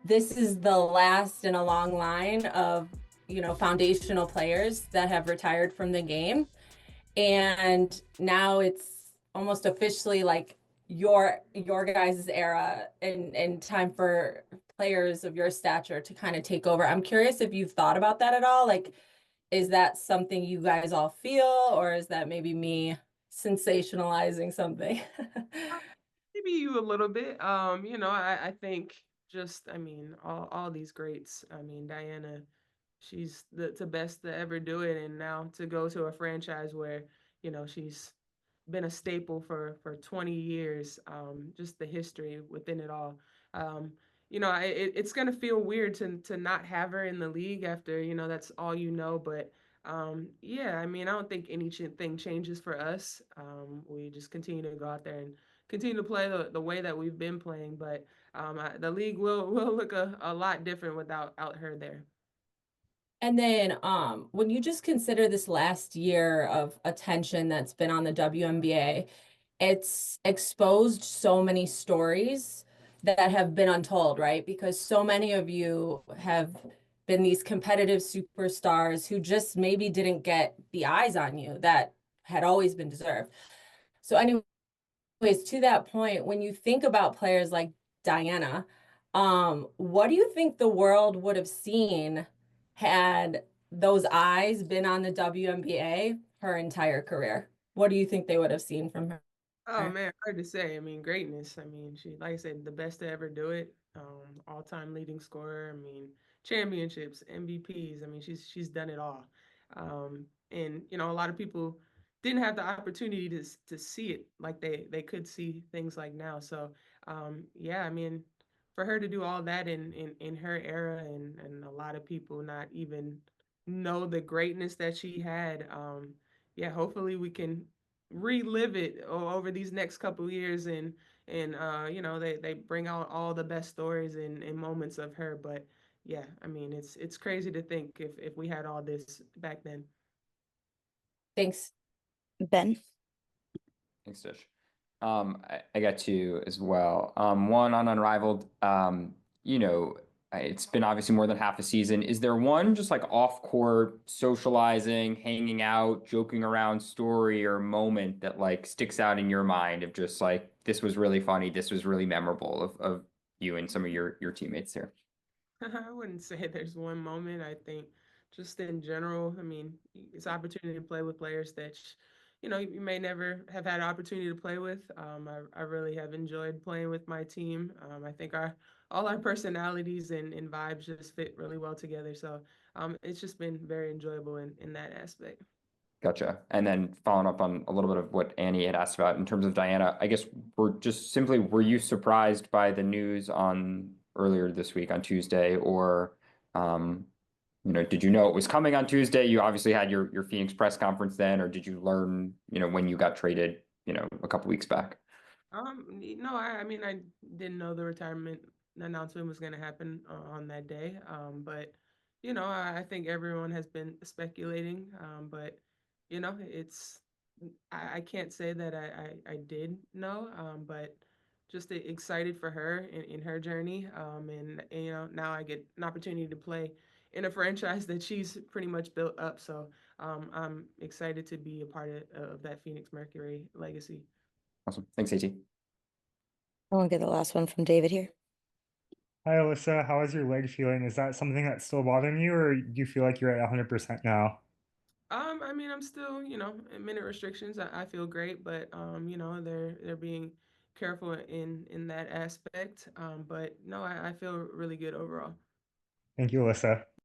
this is the last in a long line of, foundational players that have retired from the game. And now it's almost officially like your guys' era and time for players of your stature to kind of take over. I'm curious if you've thought about that at all. Like, is that something you guys all feel, or is that maybe me sensationalizing something? Maybe you a little bit. I think just, I mean, all these greats. I mean, Diana, she's the best to ever do it, and now to go to a franchise where, she's been a staple for 20 years. Just the history within it all. It's gonna feel weird to not have her in the league after, that's all but. Yeah, I mean, I don't think anything changes for us. We just continue to go out there and continue to play the way that we've been playing, but the league will look a lot different without out her there. And then when you just consider this last year of attention that's been on the WNBA, it's exposed so many stories that have been untold, right? Because so many of you have been these competitive superstars who just maybe didn't get the eyes on you that had always been deserved. So, anyways, to that point, when you think about players like Diana, what do you think the world would have seen had those eyes been on the WNBA her entire career? What do you think they would have seen from Oh her? man, hard to say. I mean, greatness. I mean, she, like I said, the best to ever do it. All-time leading scorer. I mean, championships, MVPs. I mean, she's done it all. And a lot of people didn't have the opportunity to see it like they could see things like now. So, yeah, I mean, for her to do all that in her era, and a lot of people not even know the greatness that she had. Yeah, hopefully we can relive it over these next couple years, and they bring out all the best stories and moments of her. But yeah, I mean, it's crazy to think if we had all this back then. Thanks. Ben. Thanks, Tish. I got two as well. One on Unrivaled. It's been obviously more than half a season. Is there one just like off-court socializing, hanging out, joking around story or moment that like sticks out in your mind of just like this was really funny, this was really memorable of you and some of your teammates here? I wouldn't say there's one moment. I think just in general, I mean, it's opportunity to play with players that you may never have had an opportunity to play with. I really have enjoyed playing with my team. I think our all our personalities and vibes just fit really well together. So it's just been very enjoyable in that aspect. Gotcha. And then following up on a little bit of what Annie had asked about in terms of Diana, I guess were you surprised by the news on earlier this week on Tuesday, or did you know it was coming on Tuesday? You obviously had your Phoenix press conference then, or did you learn, when you got traded, a couple weeks back? No, I mean, I didn't know the retirement announcement was going to happen on that day. But I think everyone has been speculating. But it's I can't say that I did know. But just excited for her in her journey. And now I get an opportunity to play in a franchise that she's pretty much built up. So I'm excited to be a part of that Phoenix Mercury legacy. Awesome. Thanks, AT. I want to get the last one from David here. Hi, Alyssa. How is your leg feeling? Is that something that's still bothering you, or do you feel like you're at 100% now? I mean, I'm still, in minute restrictions. I feel great, but they're being careful in that aspect. But no, I feel really good overall. Thank you, Alyssa.